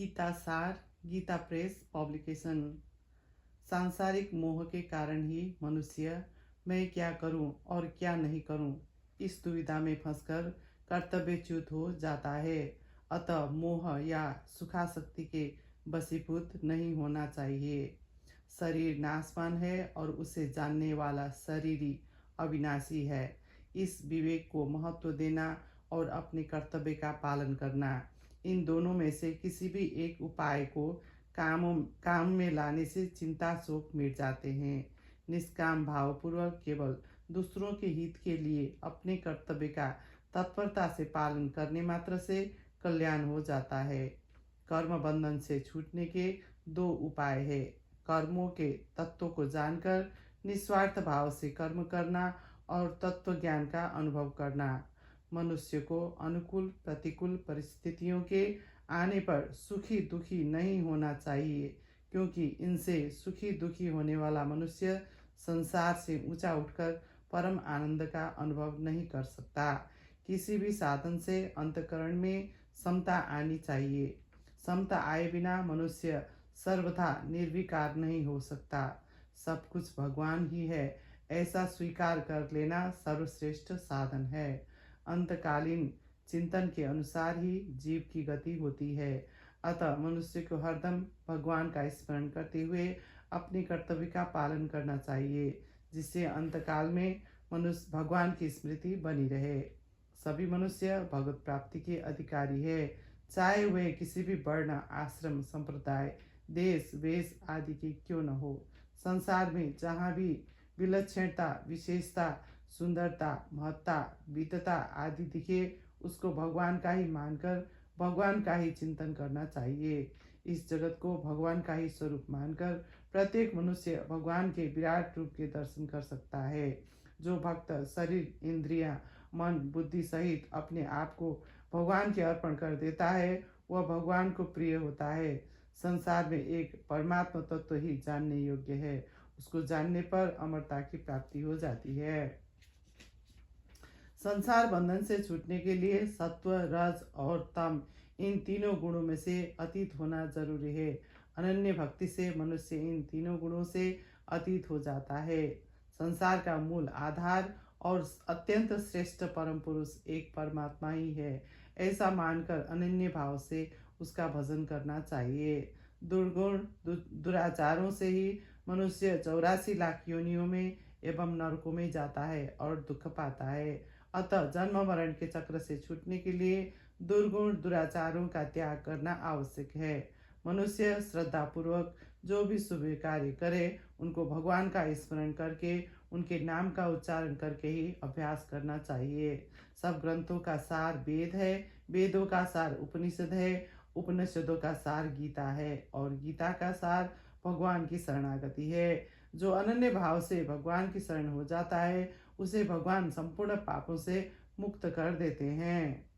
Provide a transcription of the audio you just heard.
गीता सार, Gita press publication. सांसारिक मोह के कारण ही मनुष्य मैं क्या करूं और क्या नहीं करूं इस दुविधा में फंसकर कर्तव्यच्युत हो जाता है। अतः मोह या सुखासक्ति के वशीभूत नहीं होना चाहिए। शरीर नाशवान है और उसे जानने वाला शरीरी अविनाशी है। इस विवेक को महत्व देना और अपने कर्तव्य का पालन करना, इन दोनों में से किसी भी एक उपाय को काम में लाने से चिंता शोक मिट जाते हैं। निष्काम भावपूर्वक केवल दूसरों के हित के लिए अपने कर्तव्य का तत्परता से पालन करने मात्र से कल्याण हो जाता है। कर्म बंधन से छूटने के दो उपाय है। कर्मों के तत्वों को जानकर निस्वार्थ भाव से कर्म करना और तत्व ज्ञान का अनुभव करना। मनुष्य को अनुकूल प्रतिकूल परिस्थितियों के आने पर सुखी दुखी नहीं होना चाहिए, क्योंकि इनसे सुखी दुखी होने वाला मनुष्य संसार से ऊंचा उठकर परम आनंद का अनुभव नहीं कर सकता। किसी भी साधन से अंतकरण में समता आनी चाहिए। समता आए बिना मनुष्य सर्वथा निर्विकार नहीं हो सकता। सब कुछ भगवान ही है, ऐसा स्वीकार कर लेना सर्वश्रेष्ठ साधन है। अंतकालीन चिंतन के अनुसार ही जीव की गति होती है। अतः मनुष्य को हरदम भगवान का स्मरण करते हुए अपने कर्तव्य का पालन करना चाहिए, जिससे अंतकाल में मनुष्य भगवान की स्मृति बनी रहे। सभी मनुष्य भगवत प्राप्ति के अधिकारी है, चाहे वे किसी भी वर्ण आश्रम संप्रदाय देश वेश आदि के क्यों न हो। संसार में जहाँ भी विलक्षणता विशेषता सुंदरता महत्ता विद्वता आदि दिखे, उसको भगवान का ही मानकर भगवान का ही चिंतन करना चाहिए। इस जगत को भगवान का ही स्वरूप मानकर प्रत्येक मनुष्य भगवान के विराट रूप के दर्शन कर सकता है। जो भक्त शरीर इंद्रियां मन बुद्धि सहित अपने आप को भगवान के अर्पण कर देता है, वह भगवान को प्रिय होता है। संसार में एक परमात्मा तत्व ही जानने योग्य है, उसको जानने पर अमरता की प्राप्ति हो जाती है। संसार बंधन से छूटने के लिए सत्व रज और तम इन तीनों गुणों में से अतीत होना जरूरी है। अनन्य भक्ति से मनुष्य इन तीनों गुणों से अतीत हो जाता है। संसार का मूल आधार और अत्यंत श्रेष्ठ परम पुरुष एक परमात्मा ही है, ऐसा मानकर अनन्य भाव से उसका भजन करना चाहिए। दुर्गुण दुराचारों से ही मनुष्य 84 लाख योनियों में एवं नरकों में जाता है और दुख पाता है। अतः जन्म मरण के चक्र से छूटने के लिए दुर्गुण दुराचारों का त्याग करना आवश्यक है। मनुष्य श्रद्धा पूर्वक जो भी शुभ कार्य करे, उनको भगवान का स्मरण करके उनके नाम का उच्चारण करके ही अभ्यास करना चाहिए। सब ग्रंथों का सार वेद है, वेदों का सार उपनिषद है, उपनिषदों का सार गीता है और गीता का सार भगवान की शरणागति है। जो अनन्य भाव से भगवान की शरण हो जाता है, उसे भगवान संपूर्ण पापों से मुक्त कर देते हैं।